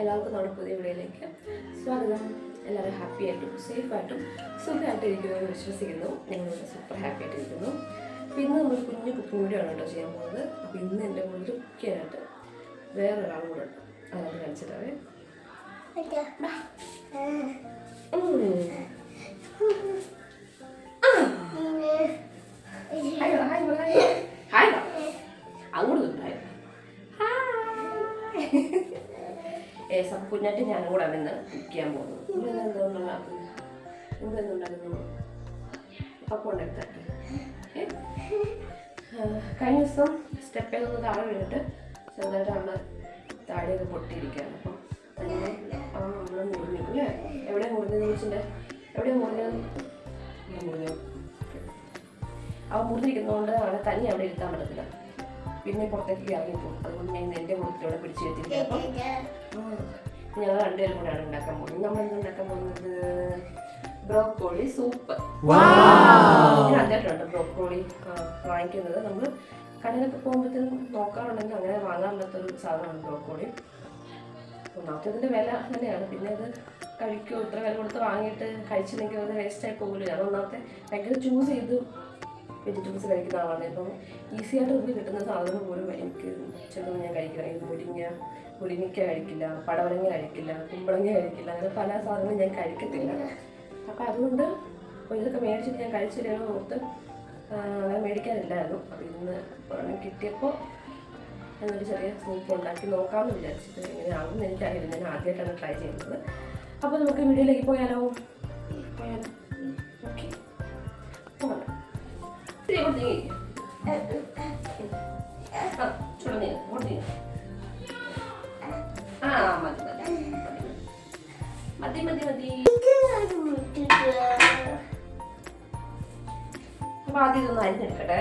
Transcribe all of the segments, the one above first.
എല്ലാവർക്കും നമ്മുടെ പുതിയ വീഡിയോയിലേക്ക് സ്വാഗതം. എല്ലാവരും ഹാപ്പി ആയിട്ടും സേഫായിട്ടും സുഖമായിട്ട് ഇരിക്കുമെന്ന് വിശ്വസിക്കുന്നു. ഞങ്ങളിവിടെ സൂപ്പർ ഹാപ്പി ആയിട്ടിരിക്കുന്നു. അപ്പോൾ ഇന്ന് നമ്മൾ കുഞ്ഞു കുക്കിംഗ് വീഡിയോ ആണ് കേട്ടോ ചെയ്യാൻ പോകുന്നത്. അപ്പോൾ ഇന്ന് എൻ്റെ മുന്നിൽ കുക്ക് ചെയ്യാനായിട്ട് വേറൊരാളും കൂടെ ഉണ്ട്. അതൊക്കെ കാണിച്ചിട്ടാവേ. കുഞ്ഞാറ്റി ഞാനും കൂടെ ഇന്ന് കുക്ക് ചെയ്യാൻ പോകുന്നത്. എന്തുണ്ടാക്കുന്നു അപ്പം ഉണ്ടാക്കി. കഴിഞ്ഞ ദിവസം സ്റ്റെപ്പിൽ നിന്ന് താഴെ വീണിട്ട് ചെറുതായിട്ട് അവിടെ താഴെയൊക്കെ പൊട്ടിയിരിക്കുകയാണ്. അപ്പം നമ്മൾ മുറിഞ്ഞു അല്ലേ? എവിടെയാണ് മുറിഞ്ഞത് ചോദിച്ചിട്ട് എവിടെയാണ് മുറിഞ്ഞത്? മുറിഞ്ഞു. അവ മുറിഞ്ഞിരിക്കുന്നതുകൊണ്ട് അവളെ തനി അവിടെ ഇരുത്താൻ പറ്റത്തില്ല. പിന്നെ പുറത്തേക്ക് ഇറങ്ങിപ്പോകും. അതുകൊണ്ട് ഞാൻ എൻ്റെ മുറിച്ചിലൂടെ പിടിച്ചു വെച്ചിരിക്കും. ഞങ്ങൾ രണ്ടുപേരും കൂടെയാണ് ഉണ്ടാക്കാൻ പോകുന്നത്. നമ്മൾ എന്തുണ്ടാക്കാൻ പോകുന്നത്? Broccoli soup. ഞാൻ ആദ്യമായിട്ടുണ്ട് ബ്രോക്കോളി വാങ്ങിക്കുന്നത്. നമ്മൾ കടയിലൊക്കെ പോകുമ്പോഴത്തേനും നോക്കാറുണ്ടെങ്കിൽ അങ്ങനെ വാങ്ങാറില്ലാത്തൊരു സാധനമാണ് ബ്രോക്കോളി. ഒന്നാമത്തേതിൻ്റെ വില തന്നെയാണ്. പിന്നെ അത് കഴിക്കുമോ? ഇത്ര വില കൊടുത്ത് വാങ്ങിയിട്ട് കഴിച്ചില്ലെങ്കിൽ അത് വേസ്റ്റായി പോകില്ല. ഞാൻ ഒന്നാമത്തെ ഭയങ്കര ചൂസ് ചെയ്ത് വെജിറ്റബിൾസ് കഴിക്കുന്ന ആളാണ്. ഇപ്പം ഈസി ആയിട്ട് നമുക്ക് കിട്ടുന്ന സാധനം പോലും എനിക്ക് ചിലപ്പോൾ ഞാൻ കഴിക്കില്ല. മുരിങ്ങയ്ക്ക കഴിക്കില്ല, പടവലങ്ങ കഴിക്കില്ല, കുമ്പളങ്ങ കഴിക്കില്ല, അങ്ങനെ പല സാധനങ്ങളും ഞാൻ കഴിക്കത്തില്ല. അപ്പം അതുകൊണ്ട് ഇതൊക്കെ മേടിച്ചിട്ട് ഞാൻ കഴിച്ചില്ലെന്ന് ഓർത്ത് അങ്ങനെ മേടിക്കാനില്ലായിരുന്നു. അപ്പോൾ ഇന്ന് ഒരെണ്ണം കിട്ടിയപ്പോൾ എന്നൊരു ചെറിയ സൂപ്പ് ഉണ്ടാക്കി നോക്കാമെന്ന് വിചാരിച്ചിട്ട് എങ്ങനെയാണെന്ന് എനിക്കറിയില്ല. ഞാൻ ആദ്യമായിട്ടാണ് ട്രൈ ചെയ്യുന്നത്. അപ്പോൾ നമുക്ക് വീഡിയോയിലേക്ക് പോയാലോ? ഓക്കെ, പോകാം. മതി മതി മതി. അപ്പൊ ആദ്യം ഇതൊന്ന് അരിഞ്ഞെടുക്കട്ടെ.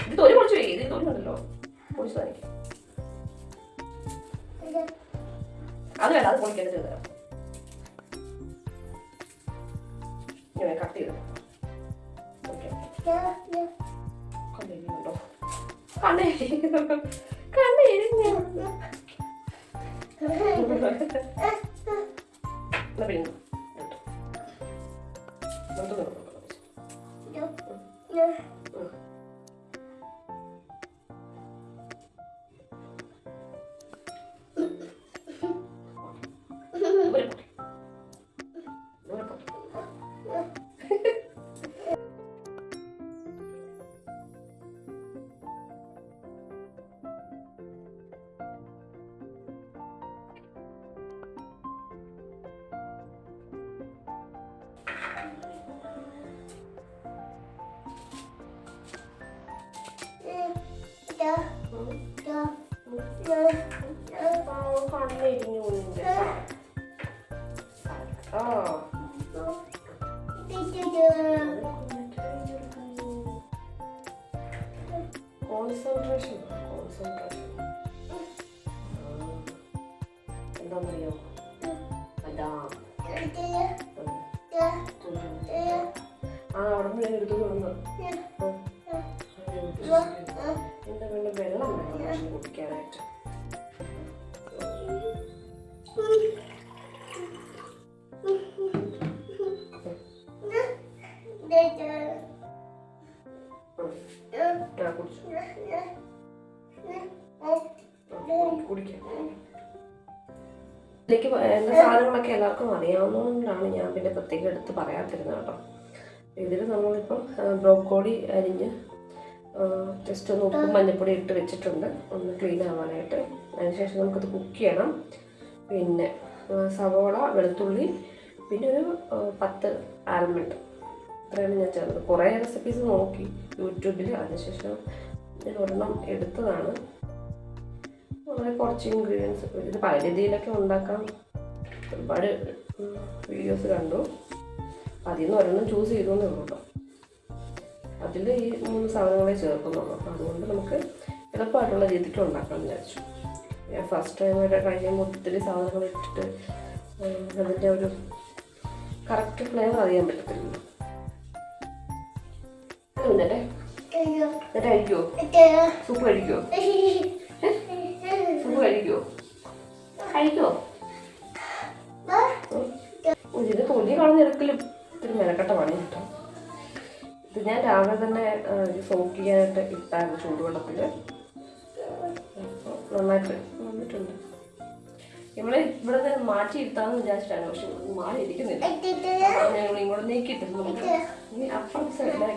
ഇത് തൊലി പൊളിച്ചു വയ്ക്കും. ഇത് തൊലിണ്ടല്ലോ പൊളിച്ചു തനിക്ക്. അത് വേണ്ട, അത് പൊളിക്കേണ്ട ചെയ്ത് തരാം. ഇങ്ങനെ കട്ട് ചെയ്ത് കണ്ടെഴുതുന്നുണ്ടോ? കണ്ടെഴുതുന്നുണ്ടോ? കണ്ടെഴുതുന്നു. കോൺസെൻട്രേഷൻ എന്താണെന്നറിയോ? അവിടെ നിന്ന് ഞാൻ എടുത്തു വന്നു. എന്താ വേണ്ട? വെള്ളം വേണം കുടിക്കാനായിട്ട്. ഇതിലേക്ക് എൻ്റെ സാധനങ്ങളൊക്കെ എല്ലാവർക്കും അറിയാവുന്നതുകൊണ്ടാണ് ഞാൻ പിന്നെ പ്രത്യേകം എടുത്ത് പറയാത്തിരുന്നത് കേട്ടോ. ഇതിൽ നമ്മളിപ്പം ബ്രോക്കോളി അരിഞ്ഞ് ജസ്റ്റ് ഒന്ന് ഉപ്പും മഞ്ഞൾപ്പൊടി ഇട്ട് വെച്ചിട്ടുണ്ട് ഒന്ന് ക്ലീൻ ആവാനായിട്ട്. അതിനുശേഷം നമുക്കത് കുക്ക് ചെയ്യണം. പിന്നെ സവോള, വെളുത്തുള്ളി, പിന്നെ ഒരു 10 ആൽമണ്ട്, ഇത്രയാണ് ഞാൻ ചേർന്നത്. കുറേ റെസിപ്പീസ് നോക്കി യൂട്യൂബിൽ, അതിനുശേഷം ഞാൻ ഒരെണ്ണം എടുത്തതാണ്. വളരെ കുറച്ച് ഇൻഗ്രീഡിയൻസ്, ഇത് പല രീതിയിലൊക്കെ ഉണ്ടാക്കാം. ഒരുപാട് വീഡിയോസ് കണ്ടു, അതിൽ നിന്ന് ഒരെണ്ണം ചൂസ് ചെയ്തോന്നേ ഉള്ളൂ കേട്ടോ. അതിൽ ഈ 3 സാധനങ്ങളെ ചേർക്കുന്നുള്ളൂ. അപ്പോൾ അതുകൊണ്ട് നമുക്ക് എളുപ്പമായിട്ടുള്ള രീതിക്ക് ഉണ്ടാക്കാമെന്ന് വിചാരിച്ചു. ഞാൻ ഫസ്റ്റ് ടൈമായിട്ട് ട്രൈ ചെയ്യുമ്പോൾ ഒത്തിരി സാധനങ്ങൾ ഇട്ടിട്ട് അതിൻ്റെ ഒരു കറക്റ്റ് ഫ്ലേവർ അറിയാൻ പറ്റത്തില്ല. എന്നിട്ട് കഴിക്കുമോ? സൂപ്പ് കഴിക്കുമോ? സൂപ്പ് കഴിക്കുമോ? കഴിക്കുമോ? ഇത് തൊലി കളഞ്ഞെടുക്കലും ഇത്തിരി മെനക്കെട്ട പണി കേട്ടോ. ഇത് ഞാൻ രാവിലെ തന്നെ സോക്ക് ചെയ്യാനായിട്ട് ഇട്ടായിരുന്നു ചൂടുവെള്ളത്തിൽ. അപ്പോൾ നന്നായിട്ട് വന്നിട്ടുണ്ട്. ഇവിടെ നിന്ന് മാറ്റി ഇരുത്താമെന്ന് വിചാരിച്ചിട്ടാണ്, പക്ഷെ മാറി ഇരിക്കുന്നില്ല. ഞങ്ങൾ ഇങ്ങോട്ട് നീക്കിയിട്ടിരുന്നു. നമുക്ക് ഇനി അപ്പുറത്തെ സൈഡിലെ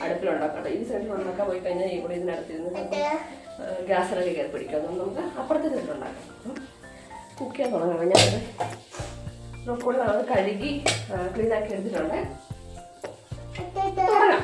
അടുപ്പിലുണ്ടാക്കാം. ഈ സൈഡിൽ ഉണ്ടാക്കാൻ പോയി കഴിഞ്ഞാൽ ഇവിടെ ഇതിനടുത്തിരുന്ന് ഗ്യാസിലൊക്കെ കയറി പിടിക്കും. അതുകൊണ്ട് നമുക്ക് അപ്പുറത്തെ സൈഡിലുണ്ടാക്കാം. കുക്ക് ചെയ്യാൻ തുടങ്ങാം. ഞാനത് ബ്രോക്കോളി അത് കഴുകി ക്ലീനാക്കി എടുത്തിട്ടുണ്ട്. തുടങ്ങാം.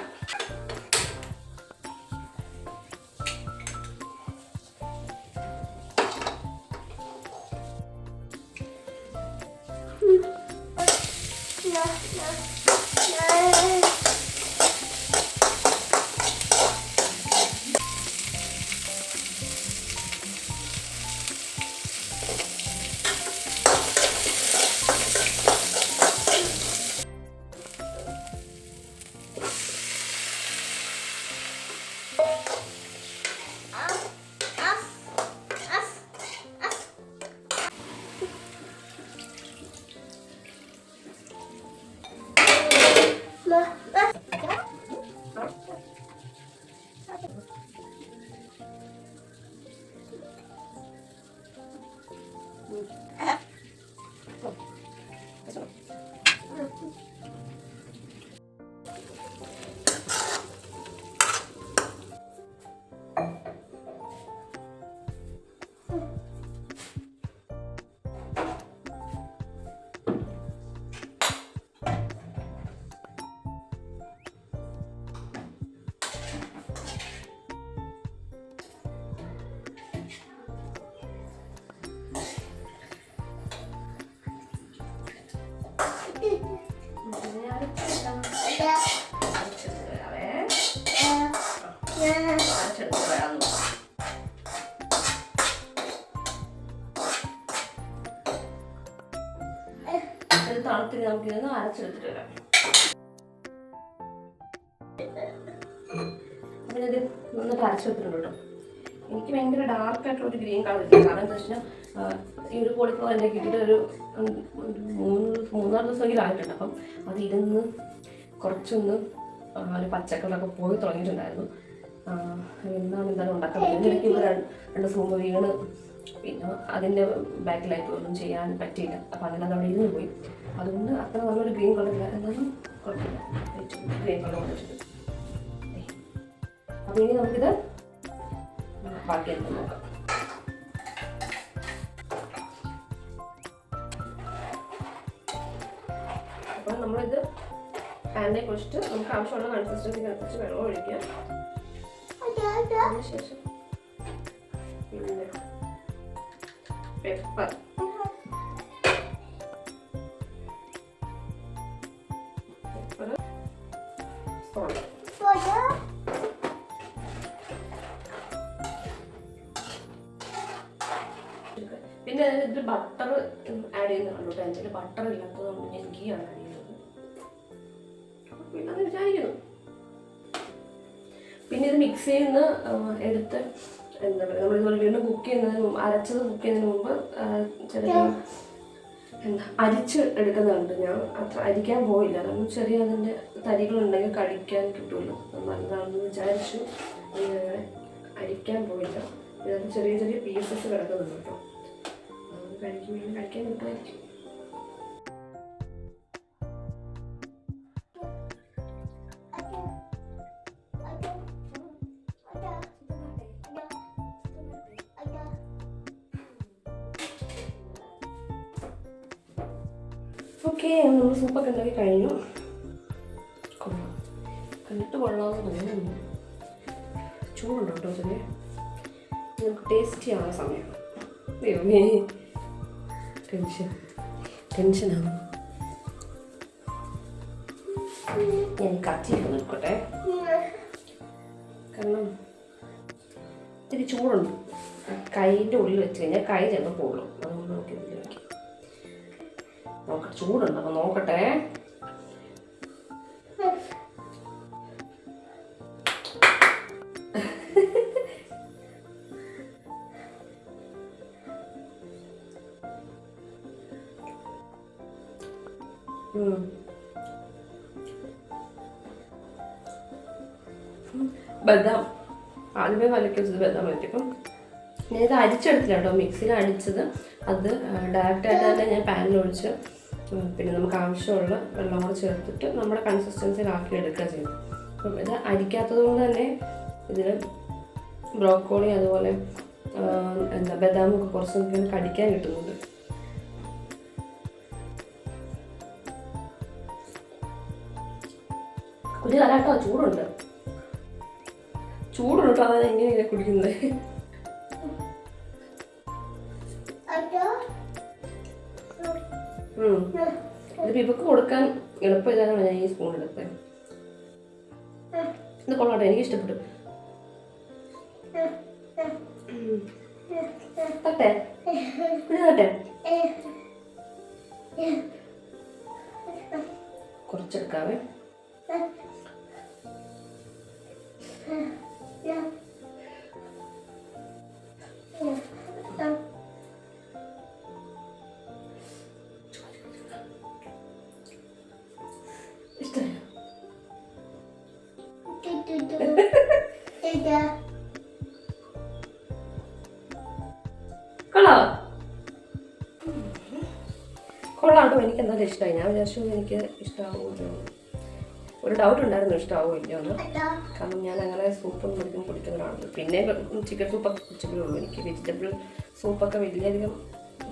തണുത്തിന് നമുക്കിതൊന്ന് അരച്ചെടുത്തിട്ട് വരാം. അപ്പം ഇത് നന്നായിട്ട് അരച്ചെടുത്തിട്ടുണ്ട് കേട്ടോ. എനിക്ക് ഭയങ്കര ഡാർക്കായിട്ടുള്ള ഒരു ഗ്രീൻ കളർ കിട്ടും. കാരണം എന്താ വെച്ചാൽ ഈ ഒരു കോളിഫ്ലവർ എൻ്റെ കിട്ടിയിട്ട് ഒരു 3-4 ദിവസമെങ്കിലും ആയിട്ടുണ്ട്. അപ്പം അത് ഇരുന്ന് കുറച്ചൊന്ന് ഒരു പച്ചക്കളറൊക്കെ പോയി തുടങ്ങിയിട്ടുണ്ടായിരുന്നു. എന്താണെന്തായാലും ഉണ്ടാക്കാൻ പറ്റും. എനിക്ക് ഇവിടെ 2 സ്പൂൺ വീണ്, പിന്നെ അതിൻ്റെ ബാക്കിലായിട്ട് ഒന്നും ചെയ്യാൻ പറ്റിയില്ല. അപ്പം അങ്ങനെ അത് അവിടെ ഇരുന്ന് പോയി. അതുകൊണ്ട് അത്ര നല്ലൊരു ഗ്രീൻ കളറില്ല, എന്നാലും കുഴപ്പമില്ല, ഗ്രീൻ കളർ വന്നിട്ടുണ്ട്. അപ്പം ഇനി നമുക്കിത് ബാക്കി എന്താ നോക്കാം. അപ്പോൾ നമ്മളിത് പാനിലേക്ക് ഒഴിച്ചിട്ട് നമുക്ക് ആവശ്യമുള്ള കൺസിസ്റ്റൻസിക്ക് അനുസരിച്ച് വെള്ളം ഒഴിക്കുക. അതിനുശേഷം പിന്നെ പെപ്പർ, സോൾട്ട്, പിന്നെ ഇതിൽ ബട്ടർ ആഡ് ചെയ്യുന്നുണ്ട്. അതിൽ ബട്ടർ ഇല്ലാത്തതുകൊണ്ട് ഞാൻ ഗീ ആണ് ആഡ് ചെയ്യുന്നത്. പിന്നെ അത് വിചാരിക്കുന്നു. പിന്നെ ഇത് മിക്സ് ചെയ്യുന്ന എടുത്ത് എന്താ പറയുക, നമ്മളിതുപോലെ വീണ്ടും കുക്ക് ചെയ്യുന്നതിന് അരച്ചത് കുക്ക് ചെയ്യുന്നതിന് മുമ്പ് ചെറിയ അരിച്ച് എടുക്കുന്നുണ്ട്. ഞാൻ അത്ര അരിക്കാൻ പോയില്ല, കാരണം ചെറിയ അതിൻ്റെ തരികളുണ്ടെങ്കിൽ കടിക്കാൻ കിട്ടുമല്ലോ, നല്ലതാണെന്ന് വിചാരിച്ചു. അങ്ങനെ അരിക്കാൻ പോയില്ല. ഇതിനകത്ത് ചെറിയ ചെറിയ പീസസ് കിടക്കുന്നുണ്ട് കേട്ടോ. അത് കഴിക്കാൻ കിട്ടുമായിരിക്കും. ഓക്കെ, നമ്മൾ സൂപ്പൊക്കെ ഉണ്ടാക്കി കഴിഞ്ഞു. കണ്ടിട്ട് കൊള്ളാമെന്ന് തോന്നുന്നു. ചൂടുണ്ടോ കേട്ടോ ചെറിയ. നമുക്ക് ടേസ്റ്റ് ചെയ്യാനുള്ള സമയം. ദൈവമേ, ടെൻഷനാണ്. ഞാൻ കത്തിയിട്ട് നിൽക്കട്ടെ, കാരണം ഇത്തിരി ചൂടുണ്ട്. കൈൻ്റെ ഉള്ളിൽ വെച്ച് കഴിഞ്ഞാൽ കൈ ചിലപ്പോൾ പോകുള്ളൂ. അതുകൊണ്ട് നോക്കി വയ്ക്കാം. നോക്കട്ടെ, ചൂടുണ്ട്. അപ്പം നോക്കട്ടെ. ബദാം ആദ്യമേ വലക്കി വെച്ചത് ബദാം വലക്കിയപ്പം ഞാനിത് അരിച്ചെടുത്തില്ല കേട്ടോ, മിക്സിയിൽ അടിച്ചത്. അത് ഡയറക്റ്റായിട്ട് തന്നെ ഞാൻ പാനിലൊഴിച്ച് പിന്നെ നമുക്ക് ആവശ്യമുള്ള വെള്ളം കൂടെ ചേർത്തിട്ട് നമ്മുടെ കൺസിസ്റ്റൻസിയിലാക്കി എടുക്കുക ചെയ്യും. അപ്പം ഇത് അരിക്കാത്തത് കൊണ്ട് തന്നെ ഇതിൽ ബ്രോക്കോളി അതുപോലെ ബദാമൊക്കെ കുറച്ച് നമുക്ക് കടിക്കാൻ കിട്ടുന്നുണ്ട്. കുഞ്ഞു തരാട്ടോ, ചൂടുണ്ട് കേട്ടോ. അതാണ് എങ്ങനെയാണ് കുടിക്കുന്നത്. ഇതിപ്പോൾ ഇവക്ക് കൊടുക്കാൻ എളുപ്പം ഇതാണ് ഞാൻ ഈ സ്പൂൺ എടുത്തത്. ഇത് കൊള്ളാട്ടെ, എനിക്ക് ഇഷ്ടപ്പെട്ടു. തട്ടെ തട്ടെ കുറച്ചെടുക്കാവേ. കൊള്ളാട്ടോ, എനിക്ക് എന്തായാലും ഇഷ്ടമായി. ഞാൻ വിചാരിച്ചു എനിക്ക് ഇഷ്ടമാവുമല്ലോ. ഒരു ഡൗട്ട് ഉണ്ടായിരുന്നു ഇഷ്ടമാവോ ഇല്ലയോ എന്ന്. കാരണം ഞാൻ അങ്ങനെ സൂപ്പൊന്നും അധികം കുടിക്കുന്നതാണ്. പിന്നെ ചിക്കൻ സൂപ്പൊക്കെ കുടിച്ചപ്പോഴേ ഉള്ളൂ. എനിക്ക് വെജിറ്റബിൾ സൂപ്പൊക്കെ വലിയധികം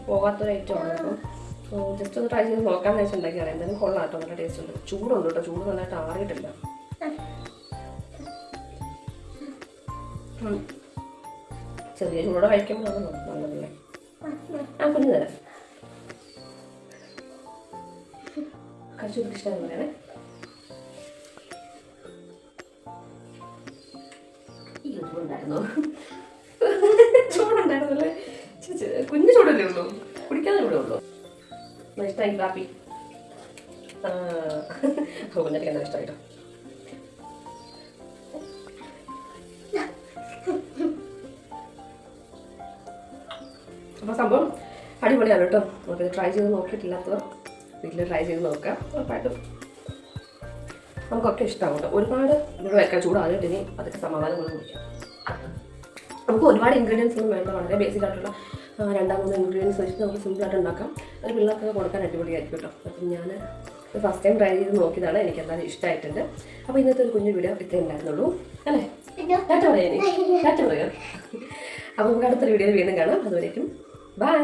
പോകാത്തൊരു ഐറ്റമാണ്. അപ്പോൾ ജസ്റ്റ് ഒന്ന് ട്രൈ ചെയ്ത് നോക്കാമെന്ന് വെച്ചിട്ടുണ്ടാക്കിയാണ്. എന്തായാലും കൊള്ളാട്ടോ, നല്ല ടേസ്റ്റ് ഉണ്ട്. ചൂടുണ്ട് കേട്ടോ, ചൂട് നന്നായിട്ട് ആറിയിട്ടില്ല. ചെറിയ ചൂടോടെ കഴിക്കുമ്പോഴാണ് നല്ലതല്ലേ. കുഞ്ഞു തരാം. കഴിച്ചു ഇഷ്ടം പറയണേ. ചൂടുണ്ടായിരുന്നല്ലേ, കുഞ്ഞു ചൂടല്ലേ ഉള്ളൂ, കുടിക്കാതെ ചൂടേ ഉള്ളൂ. ഇഷ്ടമായി കാപ്പി. കുഞ്ഞിട്ട് എന്താ ഇഷ്ടമായിട്ടോ. അപ്പോൾ സംഭവം അടിപൊളിയാണ് കേട്ടോ. നമുക്കിത് ട്രൈ ചെയ്ത് നോക്കിയിട്ടില്ലാത്തവർ വീട്ടിൽ ട്രൈ ചെയ്ത് നോക്കാം. ഉറപ്പായിട്ടും നമുക്കൊക്കെ ഇഷ്ടമാകും കേട്ടോ. ഒരുപാട് ഇവിടെ വെക്കാൻ ചൂടായിട്ട് ഇനി അതൊക്കെ സമാധാനം കൊണ്ട് കുടിക്കാം. നമുക്ക് ഒരുപാട് ഇൻഗ്രീഡിയൻസ് ഒന്നും വേണ്ട. വളരെ ബേസിക് ആയിട്ടുള്ള 2-3 ഇൻഗ്രീഡിയൻസ് വെച്ചിട്ട് നമുക്ക് സിമ്പിളായിട്ട് ഉണ്ടാക്കാം. അത് പിള്ളേർക്കൊക്കെ കൊടുക്കാൻ അടിപൊളിയായിരിക്കും കേട്ടോ. അപ്പം ഞാൻ ഫസ്റ്റ് ടൈം ട്രൈ ചെയ്ത് നോക്കിയതാണ്. എനിക്ക് എന്തായാലും ഇഷ്ടമായിട്ടുണ്ട്. അപ്പോൾ ഇന്നത്തെ ഒരു കുഞ്ഞു വീഡിയോ ഇത്രയും ഉണ്ടായിരുന്നുള്ളൂ അല്ലേ. ടാറ്റ പറയാം. അപ്പോൾ നമുക്ക് അടുത്തൊരു വീഡിയോയിൽ വീണ്ടും കാണാം. അതുവരേക്കും ബൈ.